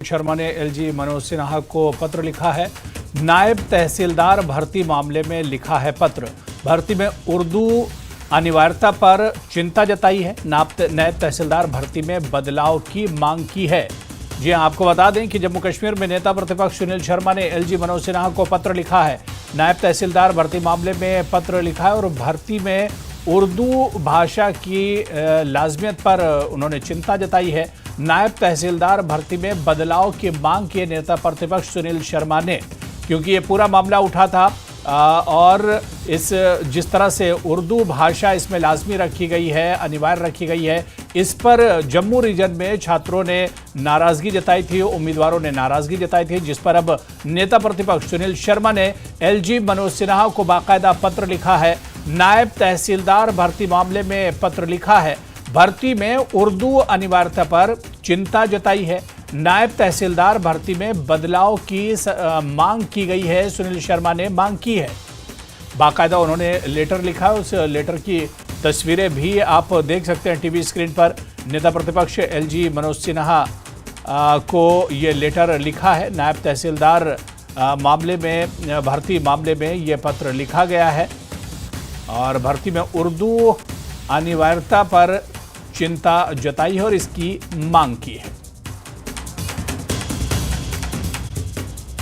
शर्मा ने एलजी मनोज सिन्हा को पत्र लिखा है। नायब तहसीलदार भर्ती मामले में लिखा है पत्र। भर्ती में उर्दू अनिवार्यता पर चिंता जताई है। नायब तहसीलदार भर्ती में बदलाव की मांग की है। जी हां, आपको बता दें कि जम्मू कश्मीर में नेता प्रतिपक्ष सुनील शर्मा ने एलजी मनोज सिन्हा को पत्र लिखा है। नायब तहसीलदार भर्ती मामले में पत्र लिखा है और भर्ती में उर्दू भाषा की लाजमियत पर उन्होंने चिंता जताई है। नायब तहसीलदार भर्ती में बदलाव की मांग की नेता प्रतिपक्ष सुनील शर्मा ने, क्योंकि ये पूरा मामला उठा था और जिस तरह से उर्दू भाषा इसमें लाजमी रखी गई है, अनिवार्य रखी गई है, इस पर जम्मू रीजन में छात्रों ने नाराजगी जताई थी, उम्मीदवारों ने नाराजगी जताई थी, जिस पर अब नेता प्रतिपक्ष सुनील शर्मा ने एलजी मनोज सिन्हा को बाकायदा पत्र लिखा है। नायब तहसीलदार भर्ती मामले में पत्र लिखा है। भर्ती में उर्दू अनिवार्यता पर चिंता जताई है। नायब तहसीलदार भर्ती में बदलाव की मांग की गई है। सुनील शर्मा ने मांग की है। बाकायदा उन्होंने लेटर लिखा है। उस लेटर की तस्वीरें भी आप देख सकते हैं टीवी स्क्रीन पर। नेता प्रतिपक्ष एलजी मनोज सिन्हा को ये लेटर लिखा है। नायब तहसीलदार मामले में, भर्ती मामले में ये पत्र लिखा गया है और भर्ती में उर्दू अनिवार्यता पर चिंता जताई है और इसकी मांग की है।